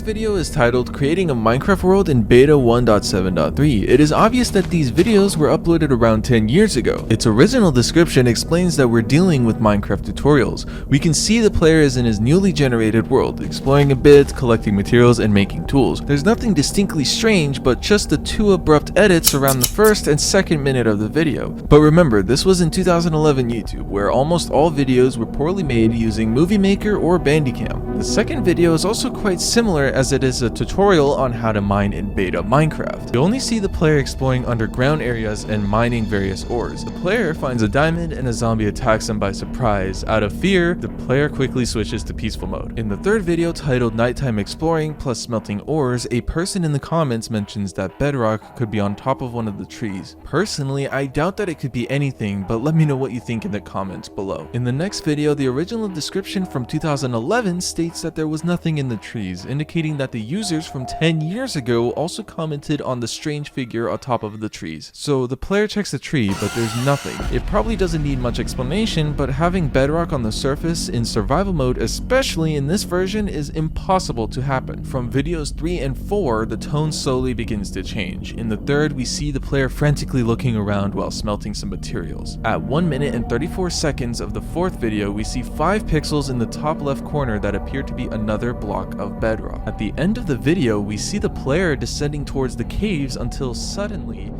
next video is titled Creating a Minecraft World in Beta 1.7.3. It is obvious that these videos were uploaded around 10 years ago. Its original description explains that we're dealing with Minecraft tutorials. We can see the player is in his newly generated world, exploring a bit, collecting materials, and making tools. There's nothing distinctly strange, but just the two abrupt edits around the first and second minute of the video. But remember, this was in 2011 YouTube, where almost all videos were poorly made using Movie Maker or Bandicam. The second video is also quite similar, as it is a tutorial on how to mine in beta Minecraft. You only see the player exploring underground areas and mining various ores. The player finds a diamond and a zombie attacks him by surprise. Out of fear, the player quickly switches to peaceful mode. In the third video, titled Nighttime Exploring plus Smelting Ores, a person in the comments mentions that bedrock could be on top of one of the trees. Personally, I doubt that it could be anything, but let me know what you think in the comments below. In the next video, the original description from 2011 states that there was nothing in the trees, indicating that the users from 10 years ago also commented on the strange figure on top of the trees. So the player checks the tree, but there's nothing. It probably doesn't need much explanation, but having bedrock on the surface in survival mode, especially in this version, is impossible to happen. From videos 3 and 4, the tone slowly begins to change. In the third, we see the player frantically looking around while smelting some materials. At 1 minute and 34 seconds of the fourth video, we see 5 pixels in the top left corner that appear to be another block of bedrock. At the end of the video, we see the player descending towards the caves until suddenly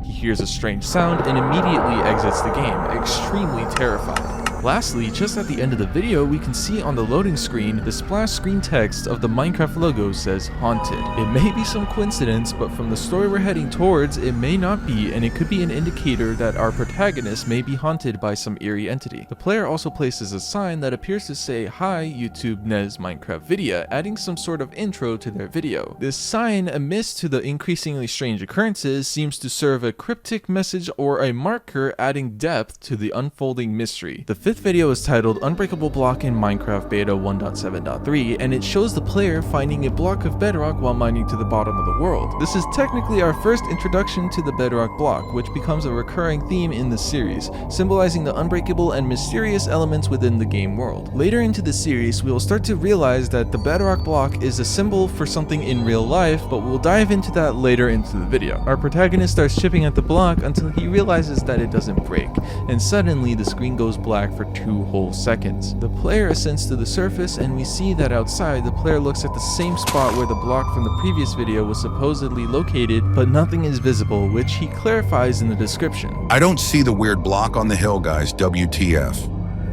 he hears a strange sound and immediately exits the game, extremely terrifying. Lastly, just at the end of the video, we can see on the loading screen, the splash screen text of the Minecraft logo says Haunted. It may be some coincidence, but from the story we're heading towards, it may not be, and it could be an indicator that our protagonist may be haunted by some eerie entity. The player also places a sign that appears to say, "Hi, YouTube Nez Minecraft Video," adding some sort of intro to their video. This sign, amidst to the increasingly strange occurrences, seems to serve a cryptic message or a marker, adding depth to the unfolding mystery. The fifth video is titled Unbreakable Block in Minecraft Beta 1.7.3, and it shows the player finding a block of bedrock while mining to the bottom of the world. This is technically our first introduction to the bedrock block, which becomes a recurring theme in the series, symbolizing the unbreakable and mysterious elements within the game world. Later into the series, we will start to realize that the bedrock block is a symbol for something in real life, but we'll dive into that later into the video. Our protagonist starts chipping at the block until he realizes that it doesn't break, and suddenly the screen goes black for 2 whole seconds. The player ascends to the surface, and we see that outside the player looks at the same spot where the block from the previous video was supposedly located, but nothing is visible, which he clarifies in the description. I don't see the weird block on the hill, guys. WTF.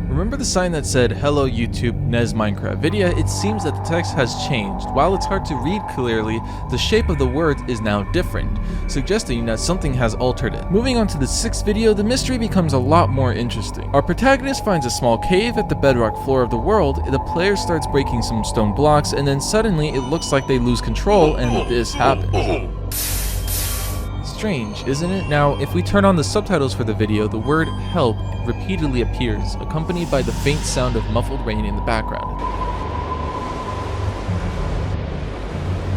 Remember the sign that said, "Hello YouTube, Nez Minecraft Video"? It seems that the text has changed. While it's hard to read clearly, the shape of the words is now different, suggesting that something has altered it. Moving on to the sixth video, the mystery becomes a lot more interesting. Our protagonist finds a small cave at the bedrock floor of the world. The player starts breaking some stone blocks, and then suddenly it looks like they lose control, and this happens. Strange, isn't it? Now, if we turn on the subtitles for the video, the word "help" repeatedly appears, accompanied by the faint sound of muffled rain in the background.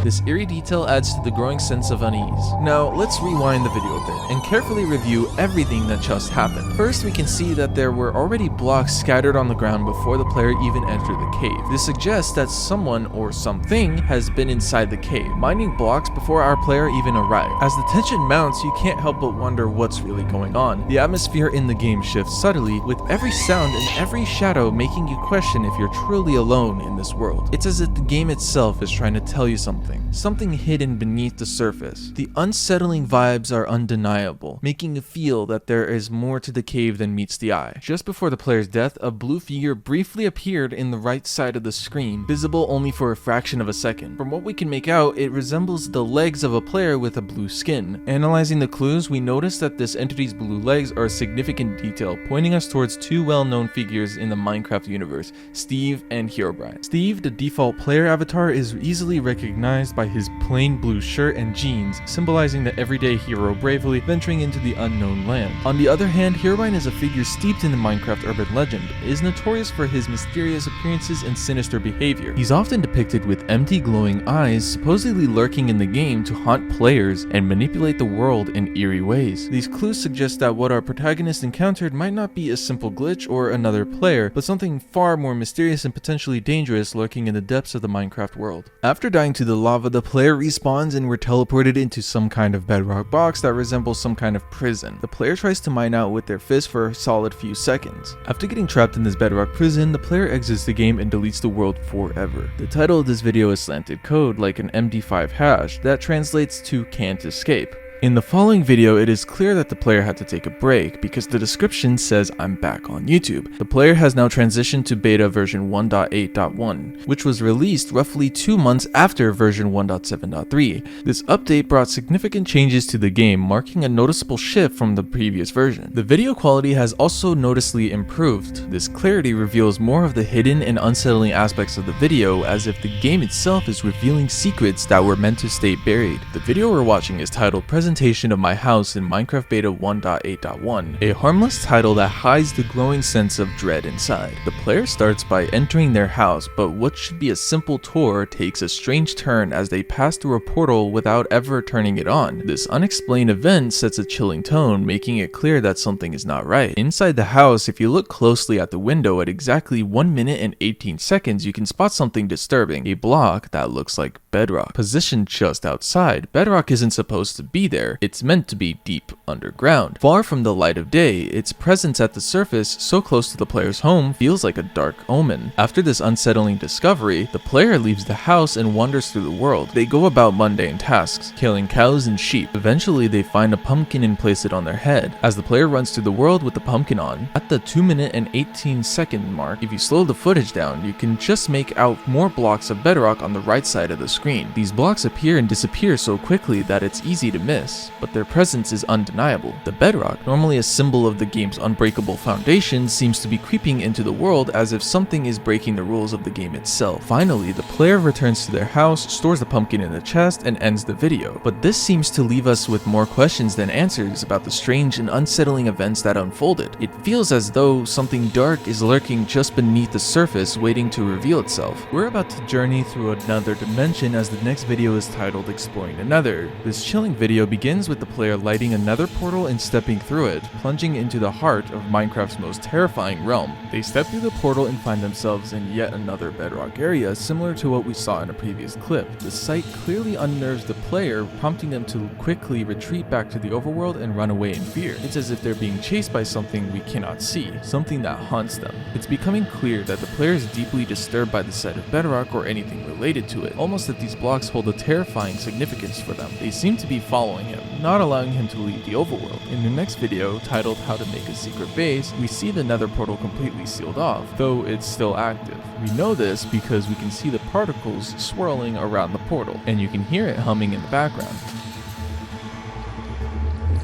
This eerie detail adds to the growing sense of unease. Now, let's rewind the video a bit and carefully review everything that just happened. First, we can see that there were already blocks scattered on the ground before the player even entered the cave. This suggests that someone or something has been inside the cave, mining blocks before our player even arrived. As the tension mounts, you can't help but wonder what's really going on. The atmosphere in the game shifts subtly, with every sound and every shadow making you question if you're truly alone in this world. It's as if the game itself is trying to tell you something hidden beneath the surface. The unsettling vibes are undeniable, making you feel that there is more to the cave than meets the eye. Just before the player's death, a blue figure briefly appeared in the right side of the screen, visible only for a fraction of a second. From what we can make out, it resembles the legs of a player with a blue skin. Analyzing the clues, we notice that this entity's blue legs are a significant detail, pointing us towards 2 well-known figures in the Minecraft universe, Steve and Herobrine. Steve, the default player avatar, is easily recognized recognized by his plain blue shirt and jeans, symbolizing the everyday hero bravely venturing into the unknown land. On the other hand, Herobrine is a figure steeped in the Minecraft urban legend. It is notorious for his mysterious appearances and sinister behavior. He's often depicted with empty glowing eyes, supposedly lurking in the game to haunt players and manipulate the world in eerie ways. These clues suggest that what our protagonist encountered might not be a simple glitch or another player, but something far more mysterious and potentially dangerous lurking in the depths of the Minecraft world. After dying to the lava, the player respawns and we're teleported into some kind of bedrock box that resembles some kind of prison. The player tries to mine out with their fist for a solid few seconds. After getting trapped in this bedrock prison, the player exits the game and deletes the world forever. The title of this video is slanted code, like an MD5 hash, that translates to "can't escape." In the following video, it is clear that the player had to take a break because the description says I'm back on YouTube. The player has now transitioned to beta version 1.8.1, which was released roughly 2 months after version 1.7.3. This update brought significant changes to the game, marking a noticeable shift from the previous version. The video quality has also noticeably improved. This clarity reveals more of the hidden and unsettling aspects of the video, as if the game itself is revealing secrets that were meant to stay buried. The video we're watching is titled Presentation of My House in Minecraft Beta 1.8.1, a harmless title that hides the growing sense of dread inside. The player starts by entering their house, but what should be a simple tour takes a strange turn as they pass through a portal without ever turning it on. This unexplained event sets a chilling tone, making it clear that something is not right. Inside the house, if you look closely at the window at exactly 1 minute and 18 seconds, you can spot something disturbing, a block that looks like bedrock, positioned just outside. Bedrock isn't supposed to be there. It's meant to be deep underground. Far from the light of day, its presence at the surface, so close to the player's home, feels like a dark omen. After this unsettling discovery, the player leaves the house and wanders through the world. They go about mundane tasks, killing cows and sheep. Eventually, they find a pumpkin and place it on their head, as the player runs through the world with the pumpkin on. At the 2 minute and 18 second mark, if you slow the footage down, you can just make out more blocks of bedrock on the right side of the screen. These blocks appear and disappear so quickly that it's easy to miss, but their presence is undeniable. The bedrock, normally a symbol of the game's unbreakable foundation, seems to be creeping into the world as if something is breaking the rules of the game itself. Finally, the player returns to their house, stores the pumpkin in the chest, and ends the video. But this seems to leave us with more questions than answers about the strange and unsettling events that unfolded. It feels as though something dark is lurking just beneath the surface, waiting to reveal itself. We're about to journey through another dimension, as the next video is titled Exploring the Nether. This chilling video begins with the player lighting another portal and stepping through it, plunging into the heart of Minecraft's most terrifying realm. They step through the portal and find themselves in yet another bedrock area, similar to what we saw in a previous clip. The sight clearly unnerves the player, prompting them to quickly retreat back to the overworld and run away in fear. It's as if they're being chased by something we cannot see, something that haunts them. It's becoming clear that the player is deeply disturbed by the sight of bedrock or anything related to it, almost that these blocks hold a terrifying significance for them. They seem to be following him, not allowing him to leave the overworld. In the next video, titled How to Make a Secret Base, we see the nether portal completely sealed off, though it's still active. We know this because we can see the particles swirling around the portal, and you can hear it humming in the background.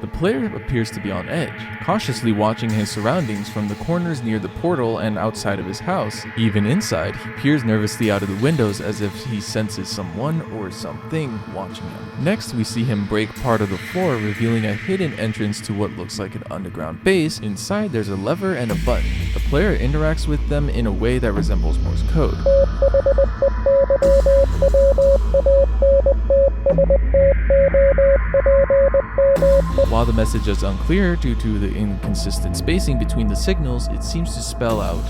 The player appears to be on edge, cautiously watching his surroundings from the corners near the portal and outside of his house. Even inside, he peers nervously out of the windows as if he senses someone or something watching him. Next, we see him break part of the floor, revealing a hidden entrance to what looks like an underground base. Inside, there's a lever and a button. The player interacts with them in a way that resembles Morse code. While the message is unclear due to the inconsistent spacing between the signals, it seems to spell out,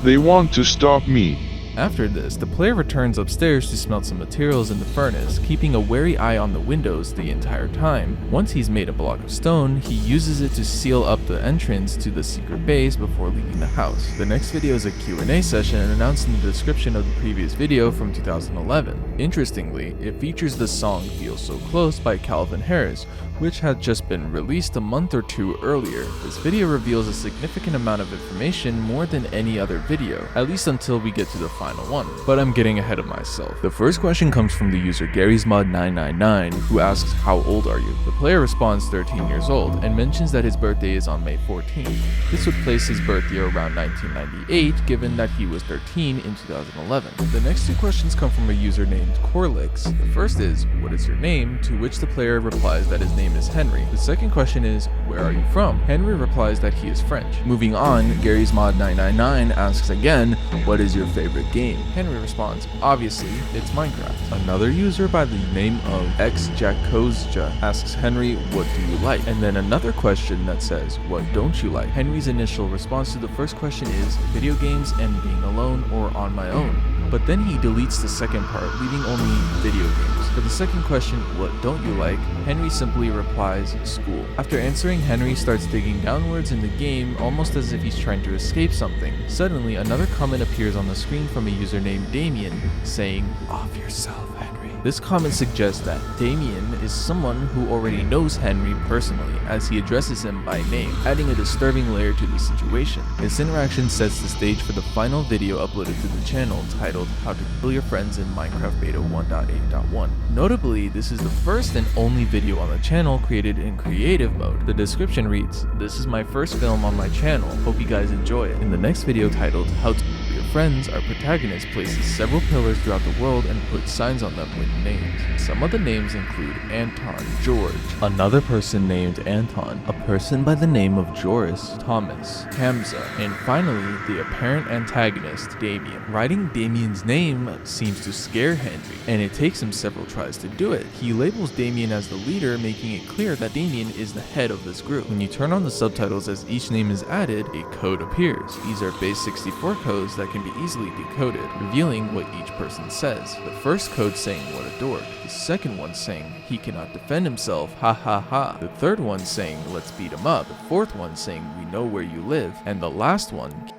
"They want to stop me." After this, the player returns upstairs to smelt some materials in the furnace, keeping a wary eye on the windows the entire time. Once he's made a block of stone, he uses it to seal up the entrance to the secret base before leaving the house. The next video is a Q&A session announced in the description of the previous video from 2011. Interestingly, it features the song Feel So Close by Calvin Harris, which had just been released a month or two earlier. This video reveals a significant amount of information, more than any other video, at least until we get to the final one. But I'm getting ahead of myself. The first question comes from the user Garry'sMod999, who asks, how old are you? The player responds 13 years old, and mentions that his birthday is on May 14th. This would place his birth year around 1998, given that he was 13 in 2011. The next two questions come from a user named Corlix. The first is, what is your name? To which the player replies that his name is Henry. The second question is, where are you from? Henry replies that he is French. Moving on, Garry'sMod999 asks again, what is your favorite game? Henry responds, obviously, it's Minecraft. Another user by the name of xjakozja asks Henry, what do you like? And then another question that says, what don't you like? Henry's initial response to the first question is, video games and being alone or on my own. But then he deletes the second part, leaving only video games. For the second question, what don't you like? Henry simply replies, school. After answering, Henry starts digging downwards in the game, almost as if he's trying to escape something. Suddenly, another comment appears on the screen from a user named Damien, saying, off yourself, Henry. This comment suggests that Damien is someone who already knows Henry personally, as he addresses him by name, adding a disturbing layer to the situation. This interaction sets the stage for the final video uploaded to the channel, titled How to Kill Your Friends in Minecraft Beta 1.8.1. Notably, this is the first and only video on the channel created in creative mode. The description reads, this is my first film on my channel, hope you guys enjoy it. In the next video titled How to Kill Your Friends, our protagonist places several pillars throughout the world and puts signs on them with names. Some of the names include Anton, George, another person named Anton, a person by the name of Joris, Thomas, Hamza, and finally the apparent antagonist, Damien. Writing Damien's name seems to scare Henry, and it takes him several tries to do it. He labels Damien as the leader, making it clear that Damien is the head of this group. When you turn on the subtitles as each name is added, a code appears. These are base 64 codes that can be easily decoded, revealing what each person says. The first code saying what a dork, the second one saying he cannot defend himself, ha ha ha, the third one saying let's beat him up, the fourth one saying we know where you live, and the last one,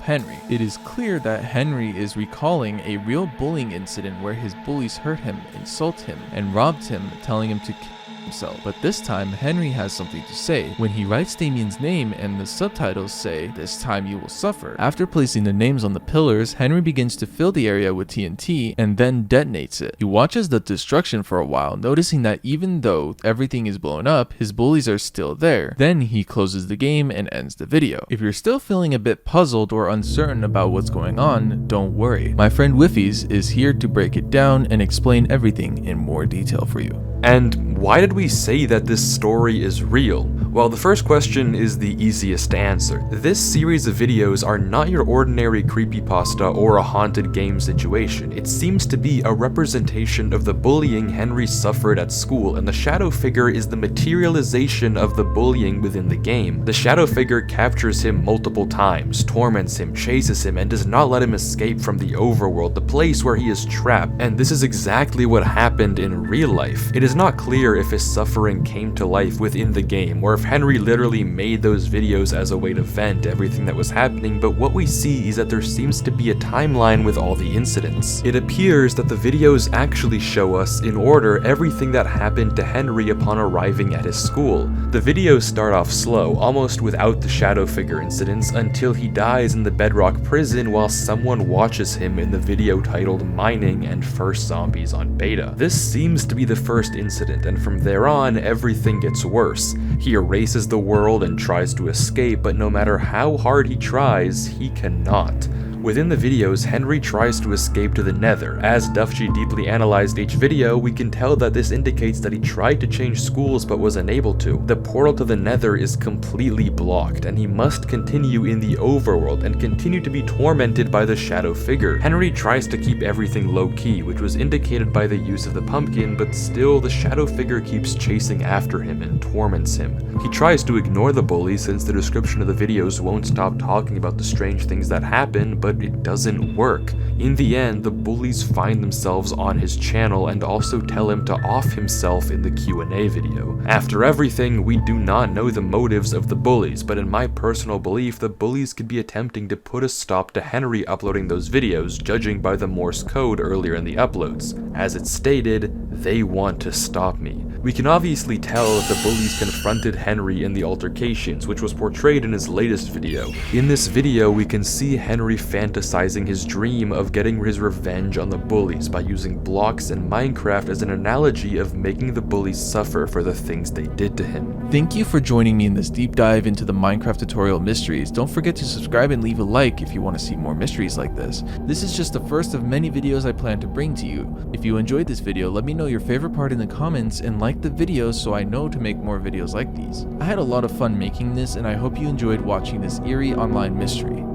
Henry. It is clear that Henry is recalling a real bullying incident where his bullies hurt him, insult him, and robbed him, telling him to kill himself. But this time, Henry has something to say. When he writes Damien's name and the subtitles say, this time you will suffer. After placing the names on the pillars, Henry begins to fill the area with TNT and then detonates it. He watches the destruction for a while, noticing that even though everything is blown up, his bullies are still there. Then he closes the game and ends the video. If you're still feeling a bit puzzled or uncertain about what's going on, don't worry. My friend Wifies is here to break it down and explain everything in more detail for you. And why did we say that this story is real? Well, the first question is the easiest to answer. This series of videos are not your ordinary creepypasta or a haunted game situation. It seems to be a representation of the bullying Henry suffered at school, and the shadow figure is the materialization of the bullying within the game. The shadow figure captures him multiple times, torments him, chases him, and does not let him escape from the overworld, the place where he is trapped. And this is exactly what happened in real life. It is not clear if his suffering came to life within the game, or if Henry literally made those videos as a way to vent everything that was happening, but what we see is that there seems to be a timeline with all the incidents. It appears that the videos actually show us, in order, everything that happened to Henry upon arriving at his school. The videos start off slow, almost without the shadow figure incidents, until he dies in the bedrock prison while someone watches him in the video titled Mining and First Zombies on Beta. This seems to be the first incident, and from there on, everything gets worse. He erases the world and tries to escape, but no matter how hard he tries, he cannot. Within the videos, Henry tries to escape to the Nether. As Duffy deeply analyzed each video, we can tell that this indicates that he tried to change schools but was unable to. The portal to the Nether is completely blocked, and he must continue in the overworld and continue to be tormented by the shadow figure. Henry tries to keep everything low-key, which was indicated by the use of the pumpkin, but still the shadow figure keeps chasing after him and torments him. He tries to ignore the bully since the description of the videos won't stop talking about the strange things that happen, but it doesn't work. In the end, the bullies find themselves on his channel and also tell him to off himself in the Q&A video. After everything, we do not know the motives of the bullies, but in my personal belief, the bullies could be attempting to put a stop to Henry uploading those videos, judging by the Morse code earlier in the uploads. As it stated, they want to stop me. We can obviously tell that the bullies confronted Henry in the altercations, which was portrayed in his latest video. In this video, we can see Henry fantasizing his dream of getting his revenge on the bullies by using blocks in Minecraft as an analogy of making the bullies suffer for the things they did to him. Thank you for joining me in this deep dive into the Minecraft tutorial mysteries. Don't forget to subscribe and leave a like if you want to see more mysteries like this. This is just the first of many videos I plan to bring to you. If you enjoyed this video, let me know your favorite part in the comments and like the video so I know to make more videos like these. I had a lot of fun making this and I hope you enjoyed watching this eerie online mystery.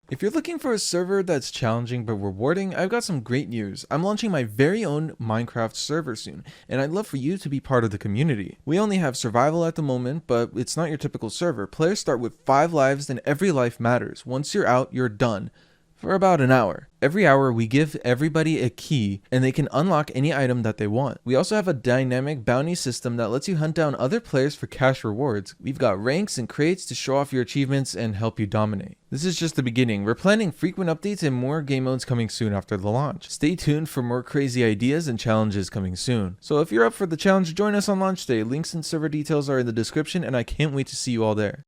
If you're looking for a server that's challenging but rewarding, I've got some great news. I'm launching my very own Minecraft server soon, and I'd love for you to be part of the community. We only have survival at the moment, but it's not your typical server. Players start with 5 lives and every life matters. Once you're out, you're done. For about an hour. Every hour we give everybody a key and they can unlock any item that they want. We also have a dynamic bounty system that lets you hunt down other players for cash rewards. We've got ranks and crates to show off your achievements and help you dominate. This is just the beginning. We're planning frequent updates and more game modes coming soon after the launch. Stay tuned for more crazy ideas and challenges coming soon. So if you're up for the challenge, join us on launch day. Links and server details are in the description and I can't wait to see you all there.